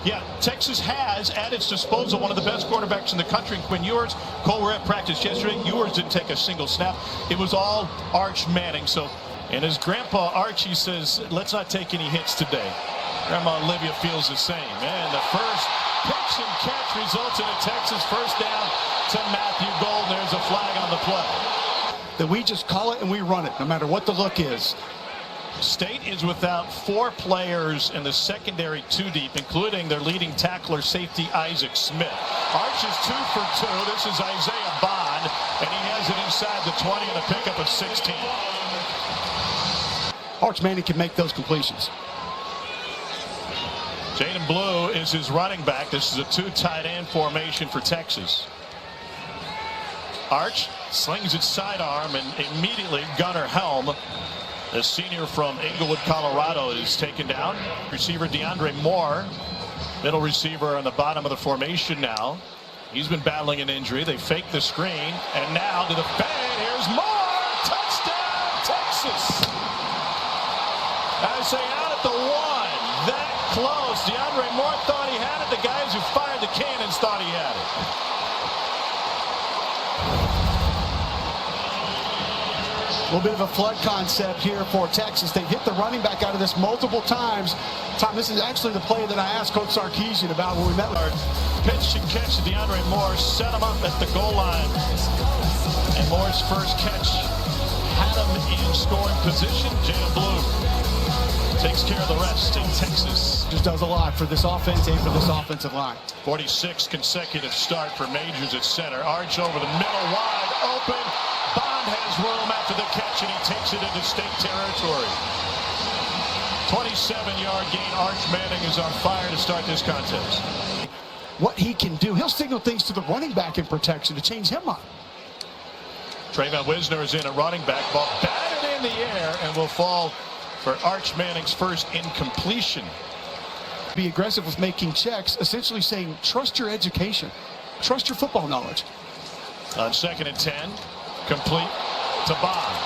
Yeah, Texas has at its disposal one of the best quarterbacks in the country, Quinn Ewers. Cole, we're at practice yesterday. Ewers didn't take a single snap. It was all Arch Manning. So, and his grandpa Archie says, let's not take any hits today. Grandma Olivia feels the same. And the first pitch and catch results in a Texas first down to Matthew Gold. There's a flag on the play. That we just call it and we run it, no matter what the look is. State is without 4 players in the secondary 2 deep, including their leading tackler, safety Isaac Smith. Arch is 2 for 2. This is Isaiah Bond, and he has it inside the 20 and a pickup of 16. Arch Manning can make those completions. Jaden Blue is his running back. This is a 2 tight end formation for Texas. Arch slings it sidearm, and immediately Gunnar Helm, the senior from Englewood, Colorado, is taken down. Receiver DeAndre Moore, middle receiver on the bottom of the formation now. He's been battling an injury. They fake the screen, and now to the fade. Here's Moore. Touchdown, Texas. I say out at the 1. That close. DeAndre Moore thought he had it. The guys who fired the cannons thought he had it. A little bit of a flood concept here for Texas. They've hit the running back out of this multiple times. Tom, this is actually the play that I asked Coach Sarkisian about when we met with her. Pitch and catch to DeAndre Moore. Set him up at the goal line. And Moore's first catch had him in scoring position. Jaden Blue takes care of the rest in Texas. Just does a lot for this offense and for this offensive line. 46 consecutive start for Majors at center. Arch over the middle, wide open. Bond has room after the catch, and he takes it into state territory. 27-yard gain. Arch Manning is on fire to start this contest. What he can do, he'll signal things to the running back in protection to change him up. Trayvon Wisner is in a running back. Ball batted in the air and will fall for Arch Manning's first incompletion. Be aggressive with making checks, essentially saying, trust your education, trust your football knowledge. On 2nd and 10, complete to Bond.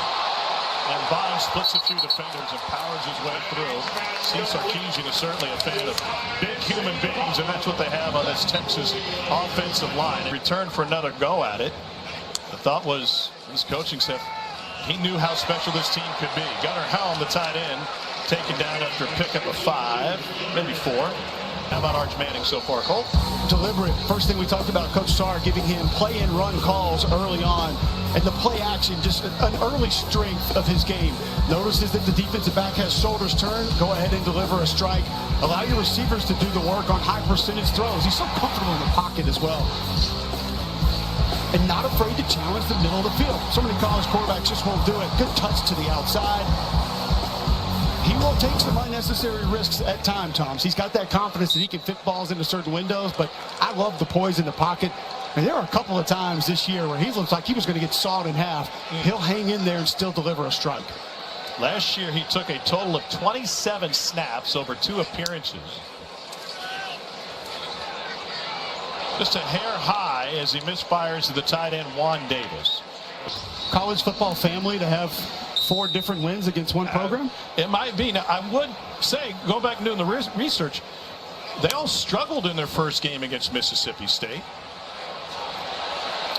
And Bond splits a few defenders and powers his way through. Steve Sarkisian is certainly a fan of big human beings, and that's what they have on this Texas offensive line. Return for another go at it. The thought was, this coaching staff, he knew how special this team could be. Gunnar Helm, the tight end, taken down after a pickup of 5, maybe 4. How about Arch Manning so far, Cole? Deliberate. First thing we talked about, Coach Sarr giving him play and run calls early on. And the play action, just an early strength of his game. Notices that the defensive back has shoulders turned. Go ahead and deliver a strike. Allow your receivers to do the work on high percentage throws. He's so comfortable in the pocket as well. And not afraid to challenge the middle of the field. So many college quarterbacks just won't do it. Good touch to the outside. He will take some unnecessary risks at times, Tom. He's got that confidence that he can fit balls into certain windows, but I love the poise in the pocket. And there are a couple of times this year where he looks like he was going to get sawed in half. He'll hang in there and still deliver a strike. Last year, he took a total of 27 snaps over 2 appearances. Just a hair high as he misfires to the tight end, Juan Davis. College football family to have 4 different wins against one program? It might be. Now, I would say, go back and doing the research, they all struggled in their first game against Mississippi State.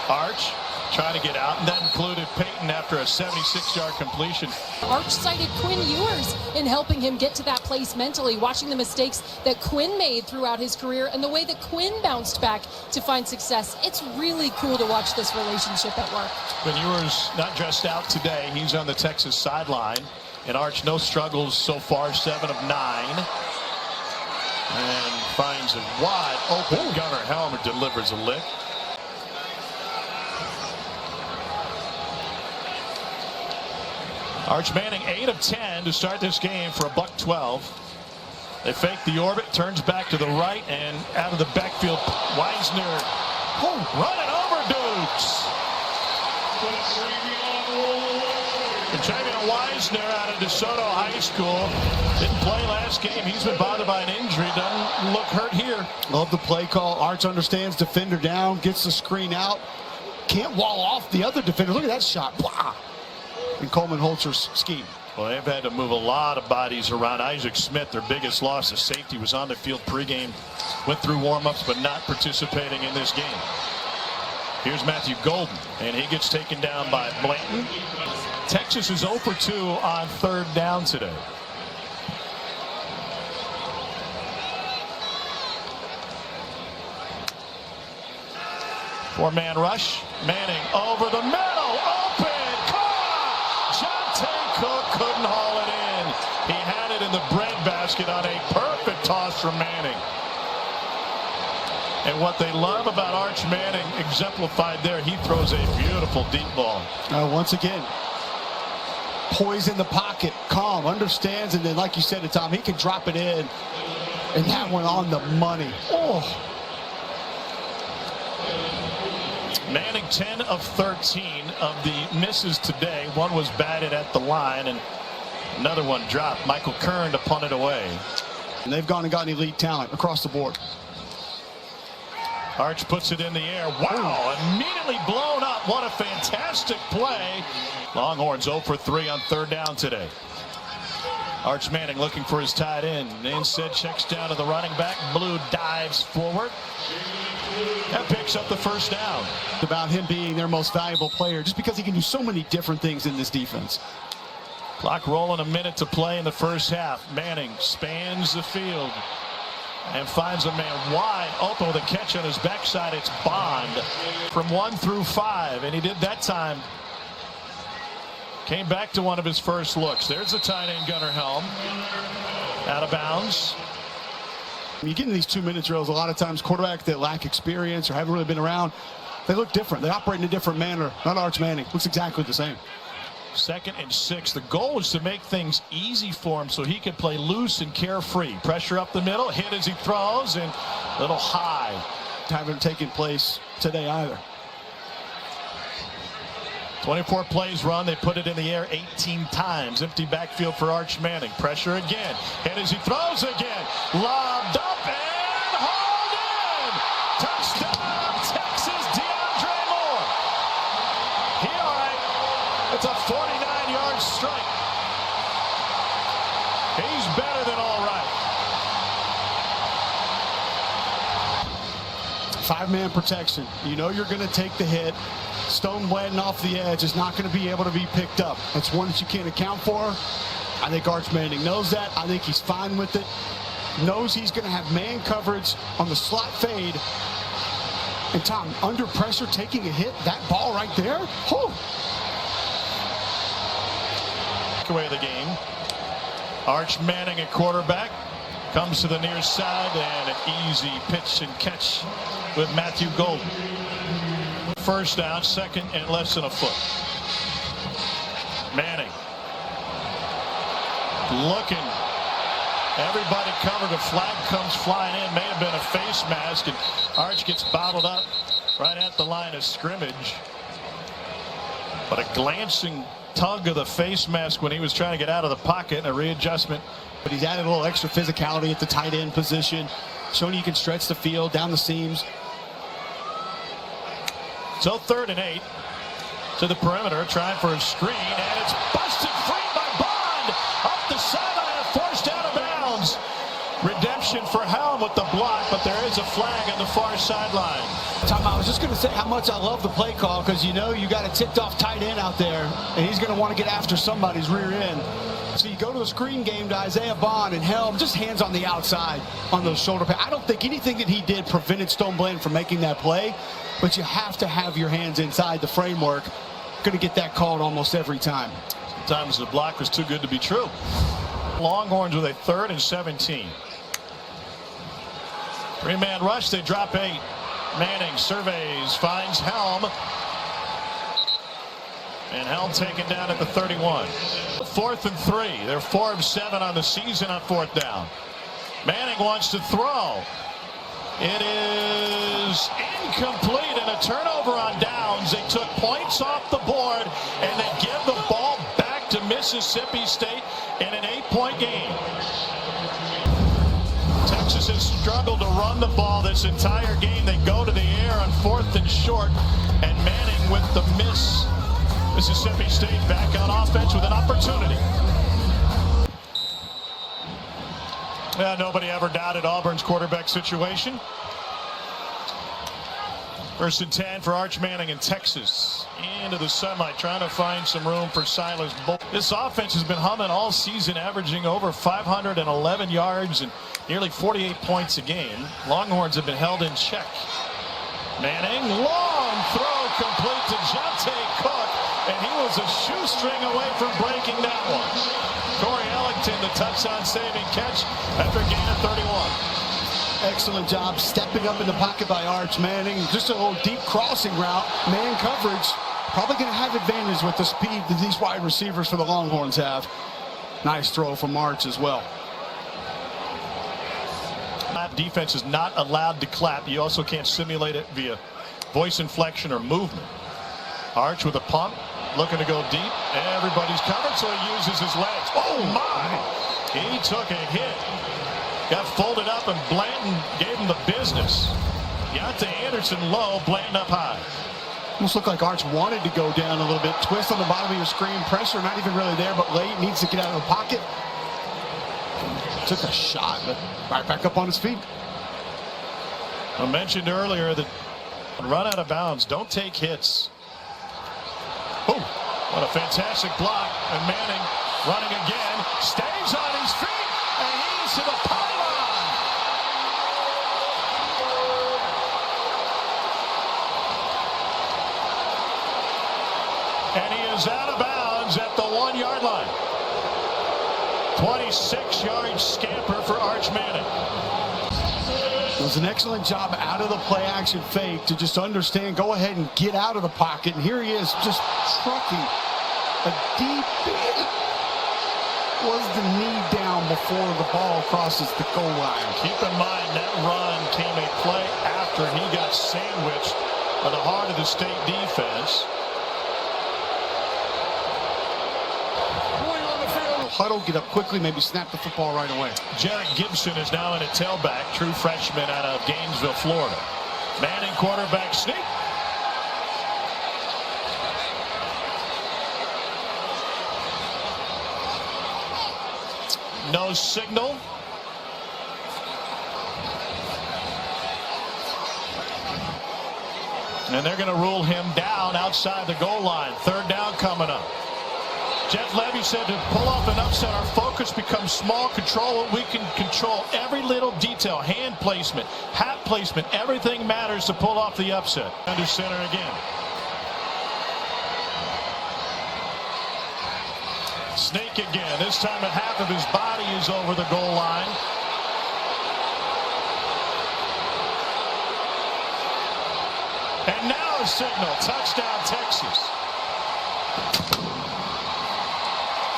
Arch trying to get out, and that included Peyton after a 76-yard completion. Arch cited Quinn Ewers in helping him get to that place mentally, watching the mistakes that Quinn made throughout his career and the way that Quinn bounced back to find success. It's really cool to watch this relationship at work. Quinn Ewers not just out today. He's on the Texas sideline. And Arch, no struggles so far, 7 of 9. And finds a wide open Gunnar Helm, delivers a lick. Arch Manning 8 of 10 to start this game for a $112. They fake the orbit, turns back to the right, and out of the backfield, Wisner running over dudes. And Travion Wisner out of DeSoto High School didn't play last game. He's been bothered by an injury. Doesn't look hurt here. Love the play call. Arch understands defender down, gets the screen out. Can't wall off the other defender. Look at that shot. Blah. In Coleman Holtzer's scheme. Well, they've had to move a lot of bodies around. Isaac Smith, their biggest loss, the safety, was on the field pregame went through warm-ups but not participating in this game. Here's Matthew Golden, and he gets taken down by Blanton. Texas is 0 for 2 on third down today. Four-man rush. Manning over the middle. Open. Caught. Jonte Cook couldn't haul it in. He had it in the breadbasket on a perfect toss from Manning. And what they love about Arch Manning exemplified there, he throws a beautiful deep ball. Once again, poise in the pocket, calm, understands, and then like you said to Tom, he can drop it in. And that one on the money. Oh. Manning 10 of 13 of the misses today. One was batted at the line and another one dropped. Michael Kern to punt it away. And they've gone and gotten elite talent across the board. Arch puts it in the air. Wow, immediately blown up. What a fantastic play. Longhorns 0 for 3 on third down today. Arch Manning looking for his tight end. Instead checks down to the running back. Blue dives forward. That picks up the first down. About him being their most valuable player just because he can do so many different things in this defense. Clock rolling, a minute to play in the first half. Manning spans the field and finds a man wide open with a catch on his backside. It's Bond from 1 through 5, and he did that time. Came back to one of his first looks. There's the tight end, Gunnar Helm. Out of bounds. You get in these 2-minute drills, a lot of times quarterbacks that lack experience or haven't really been around, they look different. They operate in a different manner. Not Arch Manning. Looks exactly the same. 2nd and 6. The goal was to make things easy for him so he could play loose and carefree. Pressure up the middle, hit as he throws, and a little high. Haven't taken place today either. 24 plays run. They put it in the air 18 times. Empty backfield for Arch Manning. Pressure again. Hit as he throws again. Lobbed up and hauled in. Touchdown, Texas, DeAndre Moore. He all right. It's a 49-yard strike. He's better than all right. 5-man protection. You know you're going to take the hit. Stone Blanton off the edge is not going to be able to be picked up. That's one that you can't account for. I think Arch Manning knows that. I think he's fine with it. Knows he's going to have man coverage on the slot fade. And Tom, under pressure, taking a hit, that ball right there. Whew. Away of the game. Arch Manning at quarterback. Comes to the near side and an easy pitch and catch with Matthew Golden. First down, 2nd and less than a foot. Manning looking. Everybody covered. A flag comes flying in. May have been a face mask, and Arch gets bottled up right at the line of scrimmage. But a glancing tug of the face mask when he was trying to get out of the pocket and a readjustment. But he's added a little extra physicality at the tight end position, showing you can stretch the field down the seams. So 3rd and 8 to the perimeter, trying for a screen, and it's busted free by Bond. Up the sideline, forced out of bounds. Redemption for Helm with the block, but there is a flag on the far sideline. Tom, I was just going to say how much I love the play call, because you know you got a tipped off tight end out there, and he's going to want to get after somebody's rear end. So you go to a screen game to Isaiah Bond and Helm, just hands on the outside on those shoulder pads. I don't think anything that he did prevented Stone Blanton from making that play, but you have to have your hands inside the framework. Going to get that called almost every time. Sometimes the block was too good to be true. Longhorns with a 3rd and 17. 3-man rush, they drop 8. Manning surveys, finds Helm. And Helm taken down at the 31. 4th and 3. They're 4 of 7 on the season on 4th down. Manning wants to throw. It is incomplete and a turnover on downs. They took points off the board and they give the ball back to Mississippi State in an 8-point game. Texas has struggled to run the ball this entire game. They go to the air on 4th and short, and Manning with the miss. Mississippi State back on offense with an opportunity. Yeah, nobody ever doubted Auburn's quarterback situation. 1st and 10 for Arch Manning in Texas. Into the semi, trying to find some room for Silas Bull. This offense has been humming all season, averaging over 511 yards and nearly 48 points a game. Longhorns have been held in check. Manning, long throw complete to Jonte Cook, and he was a shoestring away from breaking that one. Corey Ellington, the touchdown saving catch after a gain of 31. Excellent job stepping up in the pocket by Arch Manning. Just a little deep crossing route. Man coverage. Probably going to have advantage with the speed that these wide receivers for the Longhorns have. Nice throw from Arch as well. Defense is not allowed to clap. You also can't simulate it via voice inflection or movement. Arch with a pump, looking to go deep. Everybody's covered, so he uses his legs. Oh, my! He took a hit. Got folded up, and Blanton gave him the business. Deontay Anderson low, Blanton up high. Almost looked like Arch wanted to go down a little bit. Twist on the bottom of your screen. Pressure not even really there, but late. Needs to get out of the pocket. Took a shot, but right back up on his feet. I mentioned earlier that run out of bounds. Don't take hits. Oh, what a fantastic block. And Manning running again. Stays on his feet, and he's to the pylon. And he is out of bounds at the 1-yard line. 26-yard scamper for Arch Manning. It was an excellent job out of the play action fake to just understand, go ahead and get out of the pocket. And here he is just trucking a deep. Was the knee down before the ball crosses the goal line. Keep in mind that run came a play after he got sandwiched by the heart of the state defense. Huddle, get up quickly, maybe snap the football right away. Jarrett Gibson is now in a tailback, true freshman out of Gainesville, Florida. Manning quarterback sneak. No signal. And they're going to rule him down outside the goal line. 3rd down coming up. Jeff Levy said to pull off an upset, our focus becomes small, control what we can control. Every little detail, hand placement, hat placement, everything matters to pull off the upset. Under center again. Snake again. This time at half of his body is over the goal line. And now a signal. Touchdown, Texas.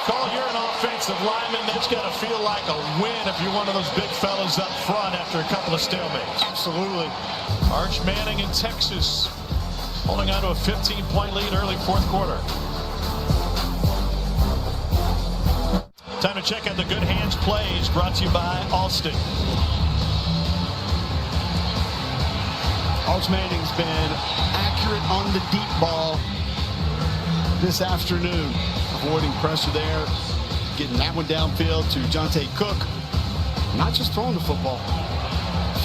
Cole, you're an offensive lineman. That's got to feel like a win if you're one of those big fellas up front after a couple of stalemates. Absolutely. Arch Manning in Texas holding on to a 15-point lead early 4th quarter. Time to check out the good hands plays brought to you by Alston. Arch Manning's been accurate on the deep ball this afternoon. Avoiding pressure there, getting that one downfield to Jonte Cook. Not just throwing the football,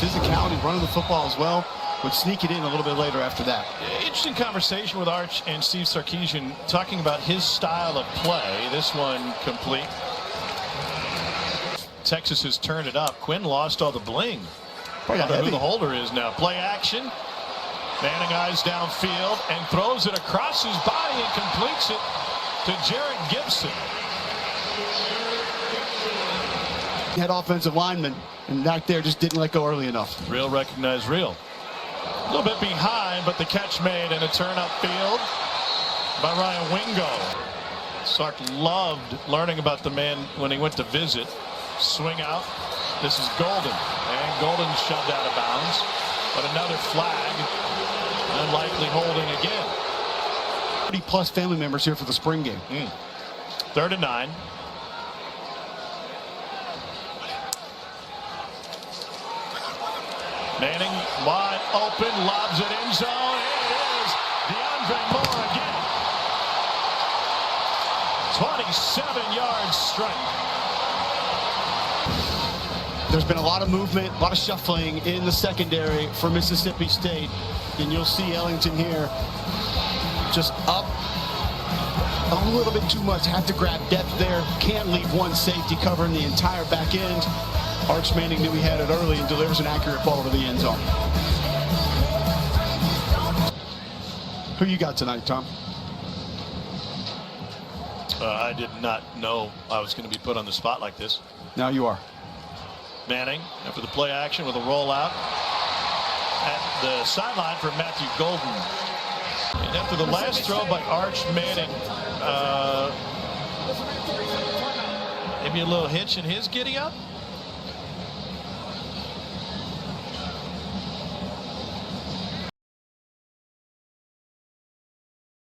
physicality, running the football as well. Would sneak it in a little bit later after that. Interesting conversation with Arch and Steve Sarkisian talking about his style of play. This one complete. Texas has turned it up. Quinn lost all the bling. I don't know who the holder is now. Play action. Manning eyes downfield and throws it across his body and completes it to Jarrett Gibson. He had offensive linemen, and back there just didn't let go early enough. Real recognized real. A little bit behind, but the catch made and a turn upfield by Ryan Wingo. Sark loved learning about the man when he went to visit. Swing out. This is Golden. And Golden shoved out of bounds. But another flag. Unlikely holding again. 30+ family members here for the spring game. 3rd and 9. Manning wide open, lobs it in zone. It is DeAndre Moore again. 27 yards strike. There's been a lot of movement, a lot of shuffling in the secondary for Mississippi State. And you'll see Ellington here just up a little bit too much. Have to grab depth there. Can't leave one safety covering the entire back end. Arch Manning knew he had it early and delivers an accurate ball to the end zone. Who you got tonight, Tom? I did not know I was going to be put on the spot like this. Now you are. Manning after the play action with a rollout at the sideline for Matthew Golden. And after the last throw by Arch Manning, maybe a little hitch in his giddy up.